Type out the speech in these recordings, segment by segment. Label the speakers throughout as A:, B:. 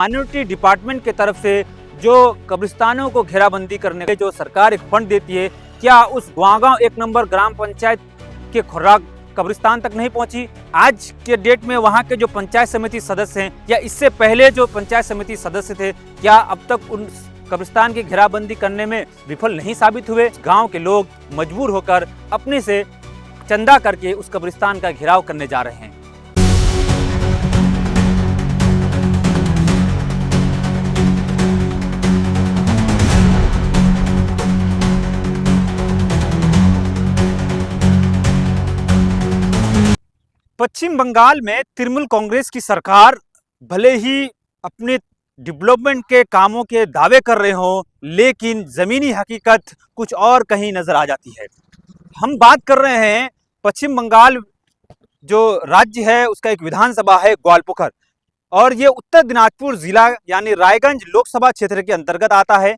A: Minority department की तरफ से जो कब्रिस्तानों को घेराबंदी करने के जो सरकार एक फंड देती है, क्या उस गुआगांव 1 नंबर ग्राम पंचायत के खुर्राग कब्रिस्तान तक नहीं पहुंची? आज के डेट में वहां के जो पंचायत समिति सदस्य हैं या इससे पहले जो पंचायत समिति सदस्य थे, क्या अब तक उन कब्रिस्तान की घेराबंदी करने में विफल नहीं साबित हुए? गांव के लोग मजबूर होकर अपने से चंदा करके उस कब्रिस्तान का घेराव करने जा रहे हैं। पश्चिम बंगाल में तृणमूल कांग्रेस की सरकार भले ही अपने डेवलपमेंट के कामों के दावे कर रहे हों, लेकिन जमीनी हकीकत कुछ और कहीं नजर आ जाती है। हम बात कर रहे हैं पश्चिम बंगाल जो राज्य है उसका एक विधानसभा है ग्वालपोखर, और ये उत्तर दिनाजपुर जिला यानी रायगंज लोकसभा क्षेत्र के अंतर्गत आता है।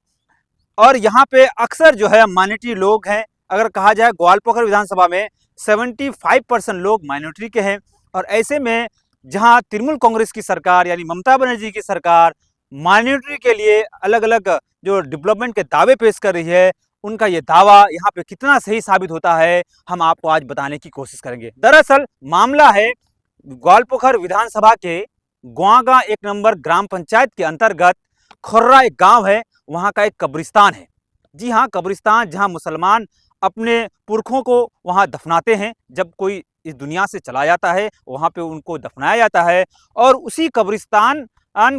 A: और यहाँ पे अक्सर जो है माइनॉरिटी लोग हैं। अगर कहा जाए ग्वालपोखर विधानसभा में 75% लोग माइनॉरिटी के हैं। और ऐसे में जहाँ तृणमूल कांग्रेस की सरकार यानी ममता बनर्जी की सरकार माइनॉरिटी के लिए अलग अलग जो डेवलपमेंट के दावे पेश कर रही है, उनका ये दावा यहाँ पे कितना सही साबित होता है, हम आपको आज बताने की कोशिश करेंगे। दरअसल मामला है ग्वालपोखर विधानसभा के गुआगांव 1 नंबर ग्राम पंचायत के अंतर्गत खुर्रा एक गांव है, वहां का एक कब्रिस्तान है। जी हाँ, कब्रिस्तान जहां मुसलमान अपने पुरखों को वहां दफनाते हैं। जब कोई इस दुनिया से चला जाता है वहां पे उनको दफनाया जाता है, और उसी कब्रिस्तान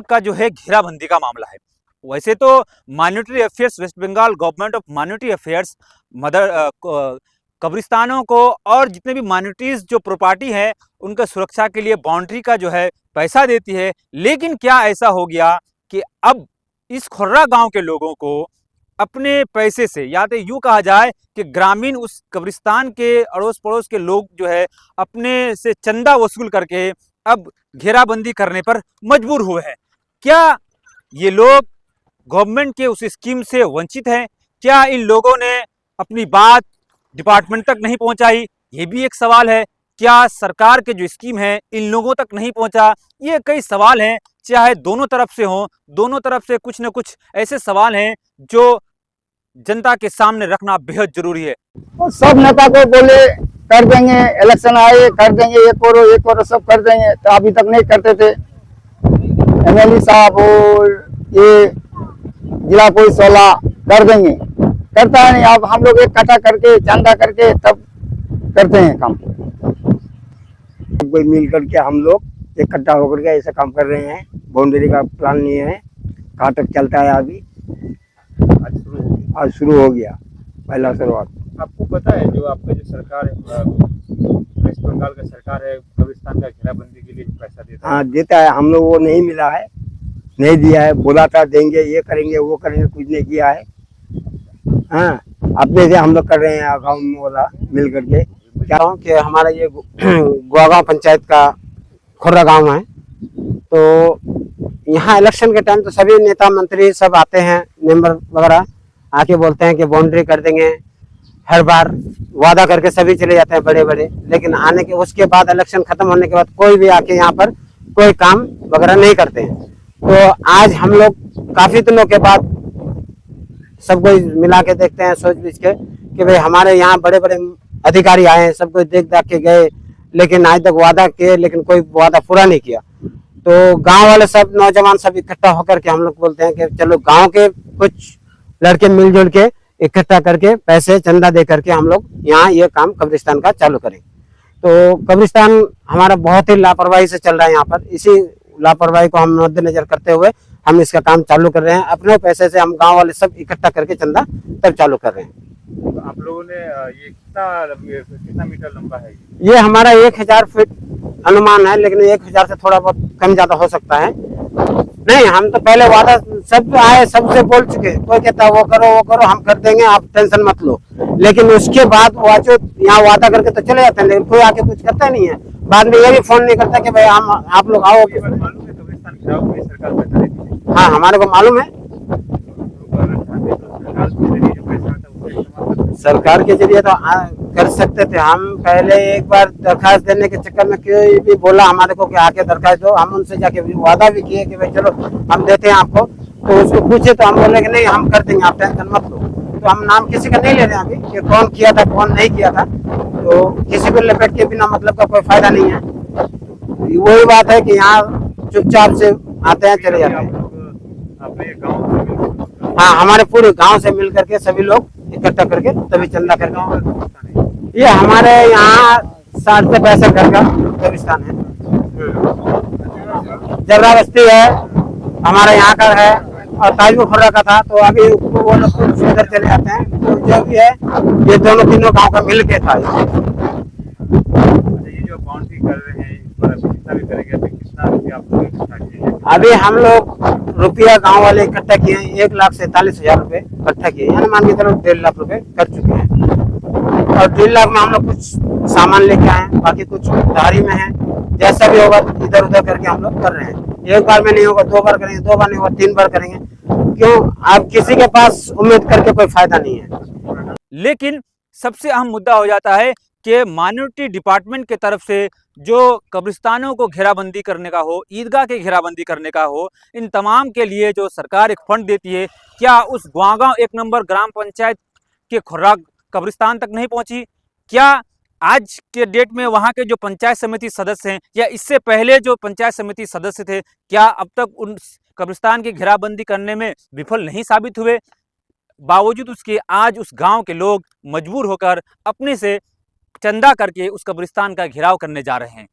A: का जो है घेराबंदी का मामला है। वैसे तो minority affairs West Bengal government of minority affairs कब्रिस्तानों को और जितने भी माइनॉरिटीज़ जो प्रॉपर्टी है उनका सुरक्षा के लिए बाउंड्री का जो है पैसा देती है। लेकिन क्या ऐसा हो गया कि अब इस खुर्रा गांव के लोगों को अपने पैसे से, या तो यूँ कहा जाए कि ग्रामीण उस कब्रिस्तान के अड़ोस पड़ोस के लोग जो है अपने से चंदा वसूल करके अब घेराबंदी करने पर मजबूर हुए हैं। क्या ये लोग गवर्नमेंट के उस स्कीम से वंचित हैं? क्या इन लोगों ने अपनी बात डिपार्टमेंट तक नहीं पहुंचाई? ये भी एक सवाल है। क्या सरकार के जो स्कीम है इन लोगों तक नहीं पहुंचा? ये कई सवाल हैं, चाहे दोनों तरफ से हों। दोनों तरफ से कुछ न कुछ ऐसे सवाल हैं जो जनता के सामने रखना बेहद जरूरी है।
B: तो सब नेता को बोले कर देंगे, इलेक्शन आए कर देंगे, ये करो सब कर देंगे, तो अभी तक नहीं करते थे। एमएलए साहब और ये जिला पुलिस वाला कर देंगे, करता है नहीं। अब हम लोग इकट्ठा करके चंदा करके तब करते हैं काम। कोई मिल करके हम लोग इकट्ठा होकर के ऐसा काम कर रहे हैं। बाउंड्री का प्लान नहीं है, कहाँ तक चलता है अभी आज शुरू हो गया पहला शुरुआत।
C: आपको पता है जो आपका जो सरकार है वेस्ट बंगाल का सरकार है कब्रिस्तान का घेराबंदी के लिए पैसा देता है?
B: हाँ देता है, हम लोग वो नहीं मिला है, नहीं दिया है। बोला था देंगे, ये करेंगे वो करेंगे, कुछ नहीं किया है। हाँ अपने से हम लोग कर रहे हैं गाँव में वाला मिल करके।
D: क्या हूँ कि हमारा ये गुआगांव पंचायत का खुर्रा गांव है, तो यहाँ इलेक्शन के टाइम तो सभी नेता मंत्री सब आते हैं, मेंबर वगैरह आके बोलते हैं कि बाउंड्री कर देंगे। हर बार वादा करके सभी चले जाते हैं बड़े बड़े, लेकिन आने के उसके बाद इलेक्शन खत्म होने के बाद कोई भी आके यहाँ पर कोई काम वगैरह नहीं करते हैं। तो आज हम लोग काफी दिनों के बाद सबको मिला के देखते हैं, सोच बीच के कि भाई हमारे यहाँ बड़े बड़े अधिकारी आए हैं, सबको देख दाख के गए, लेकिन आज तक वादा किए लेकिन कोई वादा पूरा नहीं किया। तो गांव वाले सब नौजवान सब इकट्ठा होकर के हम लोग बोलते हैं कि चलो गांव के कुछ लड़के मिलजुल के इकट्ठा करके पैसे चंदा दे करके हम लोग यहाँ ये काम कब्रिस्तान का चालू करें। तो कब्रिस्तान हमारा बहुत ही लापरवाही से चल रहा है यहाँ पर। इसी लापरवाही को हम मद्देनजर करते हुए हम इसका काम चालू कर रहे हैं। अपने पैसे से हम गाँव वाले सब इकट्ठा करके चंदा तब चालू कर रहे हैं।
C: तो आप लोगों ने ये कितना मीटर लंबा है?
D: ये हमारा 1000 फीट अनुमान है, लेकिन 1000 से थोड़ा बहुत कम ज्यादा हो सकता है। नहीं, हम तो पहले वादा सब आए, सबसे बोल चुके, कोई कहता वो करो हम कर देंगे, आप टेंशन मत लो। लेकिन उसके बाद वो यहाँ वादा करके तो चले जाते हैं, लेकिन कोई आके कुछ करता नहीं है। बाद में ये भी फोन नहीं करता कि भाई हम आप लोग आओ।
C: मालूम है कब्रिस्तान घेराव के लिए सरकार पैसा देती है?
D: हाँ हमारे को मालूम है,
C: सरकार के जरिए जो पैसा आता है उसका इस्तेमाल करते हैं।
D: सरकार के जरिए तो कर सकते थे। हम पहले एक बार दरखास्त देने के चक्कर में कोई भी बोला हमारे को कि आके दरखास्त दो, हम उनसे जाके वादा भी किए कि भाई चलो हम देते हैं आपको। तो उसको पूछे तो हम बोले कि नहीं हम कर देंगे, आप टेंशन मत लो। तो हम नाम किसी का नहीं ले रहे हैं अभी कि कौन किया था कौन नहीं किया था, तो किसी को लपेट के बिना मतलब का कोई फायदा नहीं है। वही बात है कि यहाँ चुपचाप से आते हैं चले जाते हैं।
C: अपने गाँव
D: हाँ, हमारे पूरे गांव से मिल करके सभी लोग इकट्ठा करके तभी चंदा करके। ये हमारे यहाँ 60 से 65 घर का कब्रिस्तान है। जर्रा बस्ती है हमारे यहाँ का है और ताजपुर खुर्रा का था, तो अभी वो लोग कुछ उधर चले जाते हैं। तो जो भी है ये दोनों तीनों गांव का मिल के था।
C: ये जो बाउंड्री कर रहे हैं इस पर अभी कितना भी करेंगे तो कितना रुपया आप लोग इकट्ठा किए?
D: अभी हम लोग रुपया गांव वाले इकट्ठा किए हैं 1,47,000 रुपए इकट्ठा किए, यानी मान के चलो 1.5 लाख रुपए कर चुके हैं। और 1.5 लाख में हम लोग कुछ सामान लेके आए हैं, बाकी कुछ उधारी में है। जैसा भी होगा इधर उधर करके हम लोग कर रहे हैं। एक बार में नहीं होगा, 2 बार करेंगे, 2 बार नहीं होगा 3 बार करेंगे। क्यों, आप किसी के पास उम्मीद करके कोई फायदा नहीं है।
A: लेकिन सबसे अहम मुद्दा हो जाता है कि माइनॉरिटी डिपार्टमेंट के तरफ से जो कब्रिस्तानों को घेराबंदी करने का हो, ईदगाह के घेराबंदी करने का हो, इन तमाम के लिए जो सरकार एक फंड देती है, क्या उस ग्वागांव 1 नंबर ग्राम पंचायत के खुर्रा कब्रिस्तान तक नहीं पहुंची? क्या आज के डेट में वहां के जो पंचायत समिति सदस्य हैं या इससे पहले जो पंचायत समिति सदस्य थे, क्या अब तक उन कब्रिस्तान की घेराबंदी करने में विफल नहीं साबित हुए? बावजूद उसके आज उस गांव के लोग मजबूर होकर अपने से चंदा करके उस कब्रिस्तान का घेराव करने जा रहे हैं।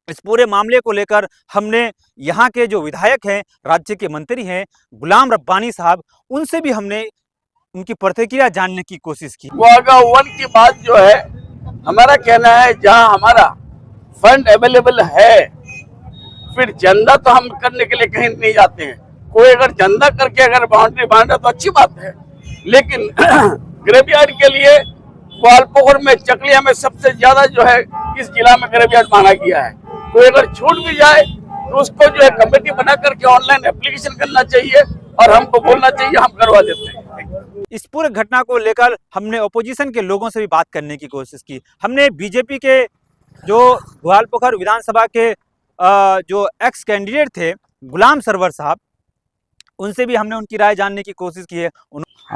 A: इस पूरे मामले को लेकर हमने यहाँ के जो विधायक हैं, राज्य के मंत्री हैं गुलाम रब्बानी साहब, उनसे भी हमने उनकी प्रतिक्रिया जानने की कोशिश की।
E: ग्वागांव 1 की बात जो है, हमारा कहना है जहां हमारा फंड अवेलेबल है, फिर चंदा तो हम करने के लिए कहीं नहीं जाते हैं। कोई अगर चंदा करके अगर बाउंड्री बांधा तो अच्छी बात है, लेकिन ग्रेवयार्ड के लिए ग्वालपोखर में, चकलिया में सबसे ज्यादा जो है इस जिला में ग्रेवयार्ड माना गया है। कोई अगर छूट भी जाए तो उसको जो है कमेटी बना करके ऑनलाइन एप्लीकेशन करना चाहिए और हमको बोलना चाहिए, हम करवा देते हैं।
A: इस पूरे घटना को लेकर हमने ओपोजिशन के लोगों से भी बात करने की कोशिश की। हमने बीजेपी के जो ग्वालपोखर विधानसभा के जो एक्स कैंडिडेट थे गुलाम सरवर साहब, उनसे भी हमने उनकी राय जानने की कोशिश की है।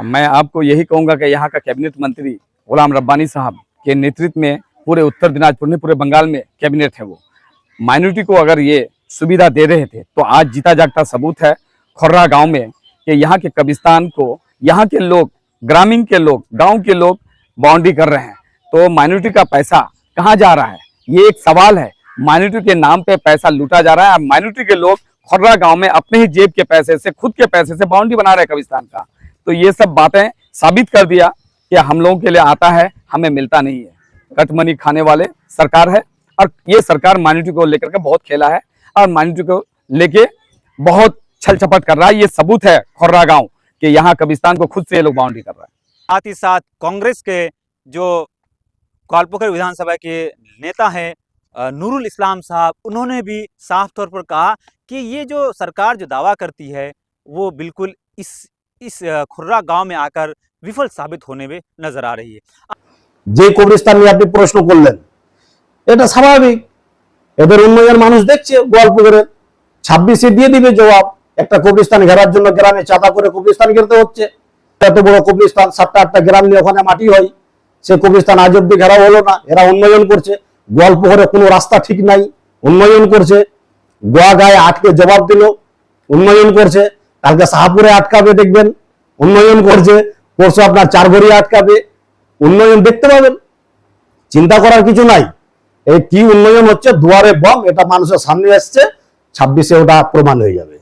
F: मैं आपको यही कहूंगा कि यहाँ का कैबिनेट मंत्री गुलाम रब्बानी साहब के नेतृत्व में पूरे उत्तर दिनाजपुर में, पूरे बंगाल में कैबिनेट है। वो माइनॉरिटी को अगर ये सुविधा दे रहे थे तो आज जीता जागता सबूत है खुर्रा गांव में कि यहाँ के कब्रिस्तान को यहाँ के लोग, ग्रामीण के लोग, गांव के लोग बाउंड्री कर रहे हैं। तो माइनॉरिटी का पैसा कहाँ जा रहा है, ये एक सवाल है। माइनॉरिटी के नाम पे पैसा लूटा जा रहा है। माइनॉरिटी के लोग खुर्रा गांव में अपने ही जेब के पैसे से, खुद के पैसे से बाउंड्री बना रहे हैं कब्रिस्तान का। तो ये सब बातें साबित कर दिया कि हम लोगों के लिए आता है, हमें मिलता नहीं है। कटमनी खाने वाले सरकार है और ये सरकार माइनॉरिटी को लेकर के बहुत खेला है और माइनॉरिटी को लेके बहुत छल छपट कर रहा है। ये सबूत है खुर्रा गांव कि यहाँ कब्रिस्तान को खुद से ये लोग बाउंड्री कर रहा है।
A: साथ ही साथ कांग्रेस के जो ग्वालपोखर विधानसभा के नेता हैं नूरुल इस्लाम साहब, उन्होंने भी साफ तौर पर कहा कि ये जो सरकार जो दावा करती है वो बिल्कुल इस खुर्रा गांव में आकर विफल साबित होने में नजर आ रही है।
G: যে কবরস্থান নিয়ে আপনি প্রশ্ন করলেন, এটা স্বাভাবিক। এদের উন্নয়ন মানুষ দেখছে। গোয়ালপুকুরে 26-এ দিয়ে দিবে জবাব। একটা কবরস্থান ঘেরার জন্য গ্রামে চাঁদা করে কবরস্থান ঘেরতে হচ্ছে। এত বড় কবরস্থান, 7টা-8টা গ্রাম নিয়ে ওখানে মাটি হয়, সে কবরস্থান আজ অব্দি ঘেরা হলো না। এরা উন্নয়ন করছে। গোয়ালপুকুরে কোনো রাস্তা ঠিক নাই, উন্নয়ন করছে। গোয়াগাঁয়ে আটকে জবাব দিল, উন্নয়ন করছে। কালকে শাহপুরে আটকাবে দেখবেন, উন্নয়ন করছে। পরশু আপনার চারঘরিয়া আটকাবে, উন্নয়ন দেখতে পাবেন। চিন্তা করার কিছু নাই। এই কি উন্নয়ন হচ্ছে, দুয়ারে বম, এটা মানুষের সামনে আসছে। 26-এ ওটা প্রমাণ হয়ে যাবে।